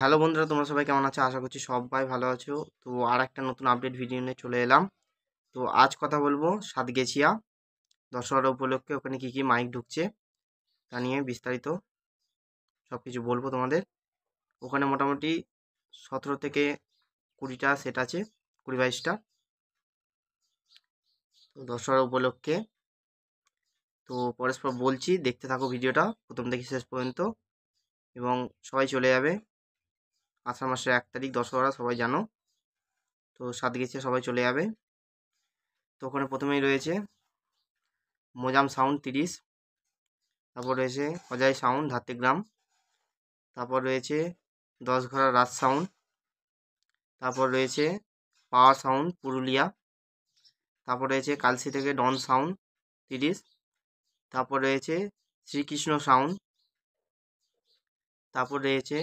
Hello বন্ধুরা, তোমরা সবাই কেমন আছো? আশা করছি সবাই ভালো আছো। তো আর একটা নতুন আপডেট ভিডিও নিয়ে চলে এলাম। তো আজ কথা বলবো সাতগেছিয়া দশহরা উপলক্ষে ওখানে কি কি মাইক ঢুকছে তা নিয়ে বিস্তারিত সব কিছু বলবো তোমাদের। ওখানে মোটামুটি 17 থেকে 20টা সেট আছে, 20-22টা। তো দশহরা উপলক্ষে তো পরস্পর বলছি, দেখতে থাকো ভিডিওটা প্রথম থেকে শেষ পর্যন্ত এবং সবাই চলে যাবে। আষাঢ় মাসের 1 তারিখ দশহরা, সবাই জানো। তো সাতগেছিয়া সবাই চলে যাবে। তো ওখানে প্রথমেই রয়েছে মোজাম সাউন্ড 30, তারপর রয়েছে অজয় সাউন্ড ধাত্রীগ্রাম, তারপর রয়েছে 10 ঘোড়া রাজ সাউন্ড, তারপর রয়েছে পাওয়ার সাউন্ড পুরুলিয়া, তারপর রয়েছে কালসি থেকে ডন সাউন্ড 30, তারপর রয়েছে শ্রীকৃষ্ণ সাউন্ড, তারপর রয়েছে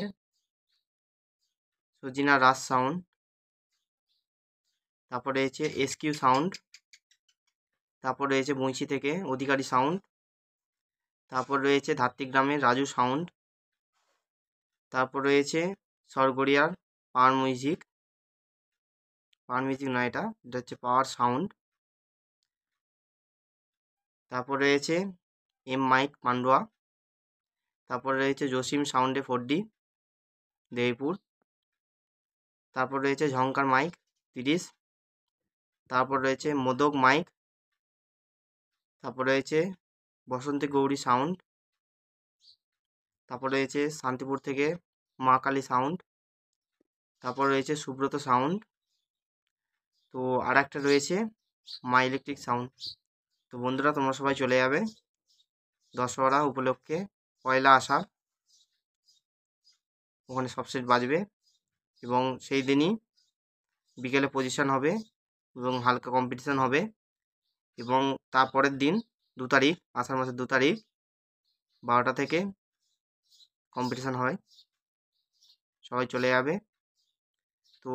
সজিনা রাজ সাউন্ড, তারপর রয়েছে এসকিউ সাউন্ড, তারপর রয়েছে বঁইশি থেকে অধিকারী সাউন্ড, তারপর রয়েছে ধাত্রীগ্রামের রাজু সাউন্ড, তারপর রয়েছে সরগড়িয়ার পাওয়ার মিউজিক নয়, এটা হচ্ছে পাওয়ার সাউন্ড। তারপর রয়েছে এম মাইক পান্ডুয়া, তারপর রয়েছে জসিম সাউন্ডে 4D দেবীপুর, তারপর রয়েছে ঝংকার মাইক 30, তারপর রয়েছে মোদক মাইক, তারপর রয়েছে বসন্তী গৌরী সাউন্ড, তারপর রয়েছে শান্তিপুর থেকে মা কালী সাউন্ড, তারপর রয়েছে সুব্রত সাউন্ড। তো আর একটা রয়েছে মা ইলেকট্রিক সাউন্ড। তো বন্ধুরা, তোমরা সবাই চলে যাবে দশহরা উপলক্ষে, পয়লা আষাঢ় ওখানে সব সেট বাজবে এবং সেই দিনই বিকেলে পজিশন হবে এবং হালকা কম্পিটিশান হবে। এবং তারপরের দিন 2 তারিখ, আষাঢ় মাসের 2 তারিখ 12টা থেকে কম্পিটিশান হয়, সবাই চলে যাবে। তো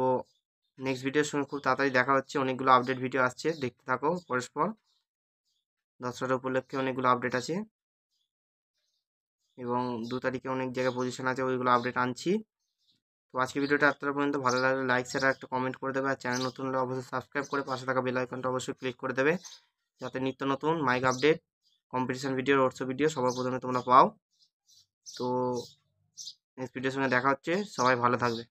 নেক্সট ভিডিওর সঙ্গে খুব তাড়াতাড়ি দেখা হচ্ছে, অনেকগুলো আপডেট ভিডিও আসছে, দেখতে থাকো পরস্পর। দশহরা উপলক্ষে অনেকগুলো আপডেট আছে এবং 2 তারিখে অনেক জায়গায় পজিশন আছে, ওইগুলো আপডেট আনছি। তো আজকে ভিডিওটা এতটা পর্যন্ত, ভালো লাগলে লাইক শেয়ার আর একটা কমেন্ট করে দেবে, আর চ্যানেল নতুন হলে অবশ্যই সাবস্ক্রাইব করে পাশে থাকা বেল আইকনটা অবশ্যই ক্লিক করে দেবে, যাতে নিত্য নতুন mic update, competition video, road show video সবার প্রথমে তোমরা পাও। তো নেক্সট ভিডিওর সঙ্গে দেখা হচ্ছে, সবাই ভালো থাকবে।